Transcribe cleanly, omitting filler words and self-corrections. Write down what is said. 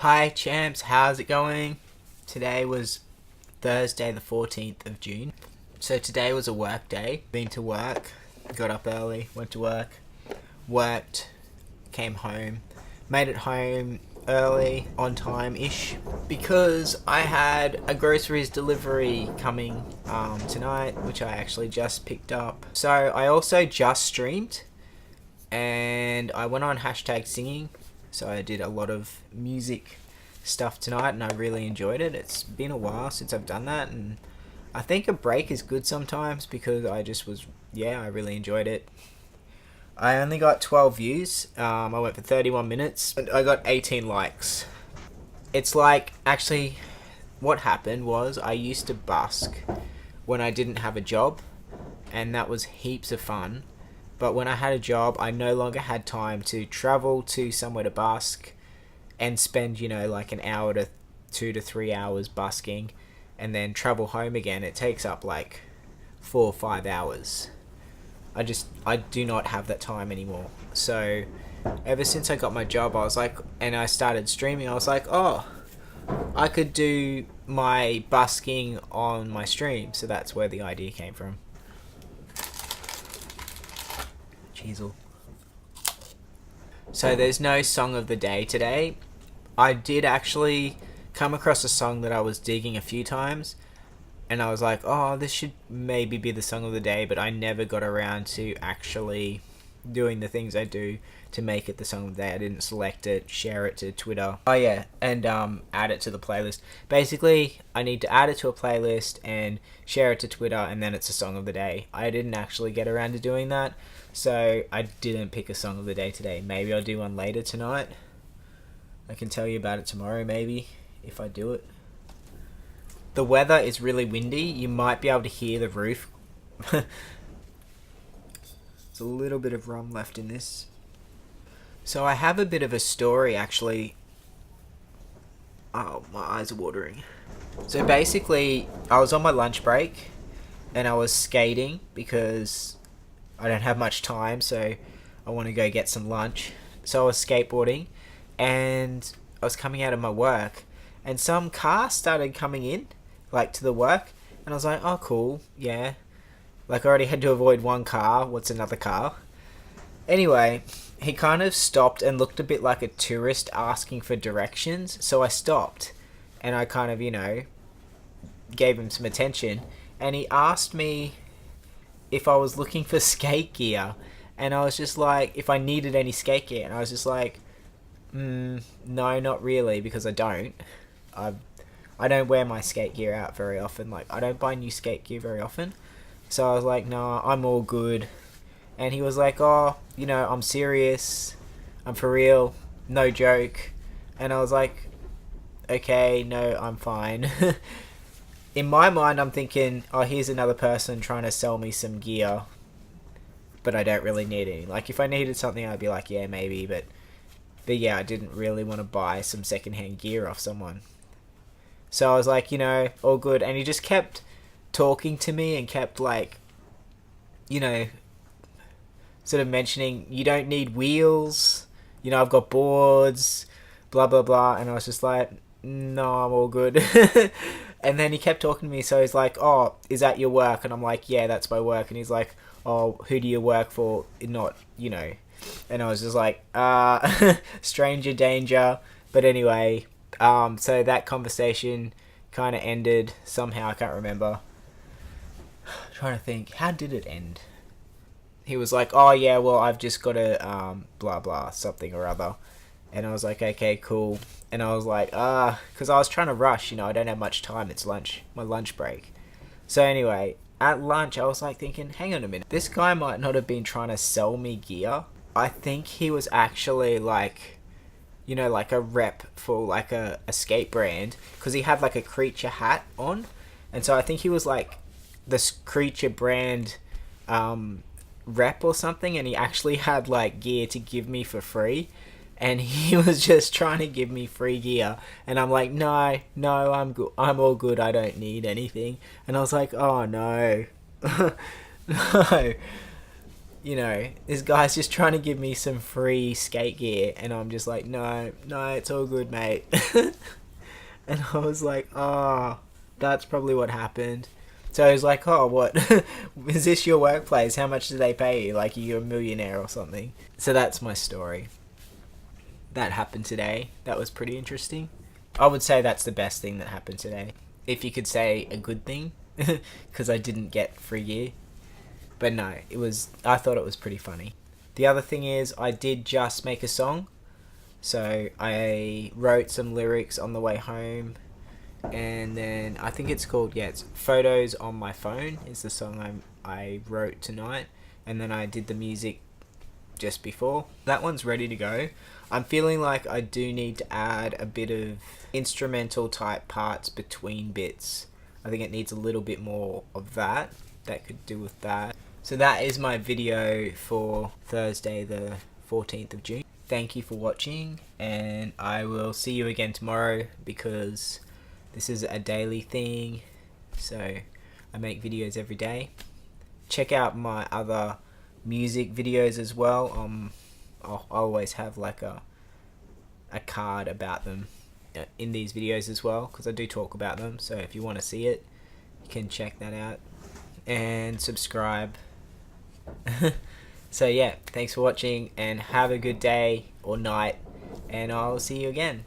Hi champs, how's it going? Today was Thursday the 14th of June. So today was a work day. Been to work, got up early, went to work, worked, came home, made it home early, on time-ish, because I had a groceries delivery coming tonight, which I actually just picked up. So I also just streamed, and I went on hashtag singing. So I did a lot of music stuff tonight, and I really enjoyed it. It's been a while since I've done that, and I think a break is good sometimes because I really enjoyed it. I only got 12 views. I went for 31 minutes, and I got 18 likes. It's like, actually, what happened was I used to busk when I didn't have a job, and that was heaps of fun. But when I had a job, I no longer had time to travel to somewhere to busk and spend, like an hour to 2 to 3 hours busking and then travel home again. It takes up like 4 or 5 hours. I do not have that time anymore. So ever since I got my job, I was like, and I started streaming, I was like, oh, I could do my busking on my stream. So that's where the idea came from. Cheezel. So there's no song of the day today. I did actually come across a song that I was digging a few times, and I was like, oh, this should maybe be the song of the day, but I never got around to actually doing the things I do to make it the song of the day. I didn't select it, share it to Twitter. Oh yeah, and add it to the playlist. Basically, I need to add it to a playlist and share it to Twitter, and then it's a song of the day. I didn't actually get around to doing that, so I didn't pick a song of the day today. Maybe I'll do one later tonight. I can tell you about it tomorrow, maybe, if I do it. The weather is really windy. You might be able to hear the roof. There's a little bit of rum left in this. So I have a bit of a story, actually. Oh, my eyes are watering. So basically, I was on my lunch break, and I was skating because I don't have much time, so I want to go get some lunch. So I was skateboarding, and I was coming out of my work, and some car started coming in, like, to the work, and I was like, oh, cool, yeah. Like, I already had to avoid one car, what's another car? Anyway, he kind of stopped and looked a bit like a tourist asking for directions, so I stopped, and I kind of, gave him some attention, and he asked me if I was looking for skate gear, and I was just like, if I needed any skate gear, and I was just like, no, not really, because I don't. I don't wear my skate gear out very often. Like, I don't buy new skate gear very often. So I was like, no, I'm all good. And he was like, oh, I'm serious. I'm for real. No joke. And I was like, okay, no, I'm fine. In my mind, I'm thinking, oh, here's another person trying to sell me some gear, but I don't really need any. Like, if I needed something, I'd be like, yeah, maybe, but yeah, I didn't really want to buy some secondhand gear off someone. So I was like, all good. And he just kept talking to me and kept, like, sort of mentioning, you don't need wheels, I've got boards, blah, blah, blah. And I was just like, no, I'm all good. And then he kept talking to me, so he's like, oh, is that your work? And I'm like, yeah, that's my work. And he's like, oh, who do you work for? Not, And I was just like, stranger danger. But anyway, so that conversation kind of ended somehow. I can't remember. Trying to think, how did it end? He was like, oh yeah, well, I've just got to blah blah something or other. And I was like, okay, cool. And I was like, because I was trying to rush, I don't have much time. It's lunch, my lunch break. So anyway, at lunch, I was like thinking, hang on a minute, this guy might not have been trying to sell me gear. I think he was actually like, like a rep for like a skate brand, because he had like a Creature hat on. And so I think he was like this Creature brand rep or something, and he actually had like gear to give me for free, and he was just trying to give me free gear, and I'm like, no, I'm good, I'm all good, I don't need anything. And I was like, oh no. No. you know, this guy's just trying to give me some free skate gear, and I'm just like, no, it's all good, mate. And I was like, oh, that's probably what happened. So I was like, oh, what? Is this your workplace? How much do they pay you? Like, you're a millionaire or something. So that's my story. That happened today. That was pretty interesting. I would say that's the best thing that happened today. If you could say a good thing, because I didn't get free gear. But no, I thought it was pretty funny. The other thing is, I did just make a song. So I wrote some lyrics on the way home, and then I think it's called, it's Photos on My Phone is the song I wrote tonight, and then I did the music just before. That one's ready to go. I'm feeling like I do need to add a bit of instrumental type parts between bits. I think it needs a little bit more of that could do with that. So that is my video for Thursday the 14th of June. Thank you for watching, and I will see you again tomorrow, because this is a daily thing, so I make videos every day. Check out my other music videos as well. I'll always have like a card about them in these videos as well, because I do talk about them. So if you want to see it, you can check that out and subscribe. So yeah, thanks for watching, and have a good day or night, and I'll see you again.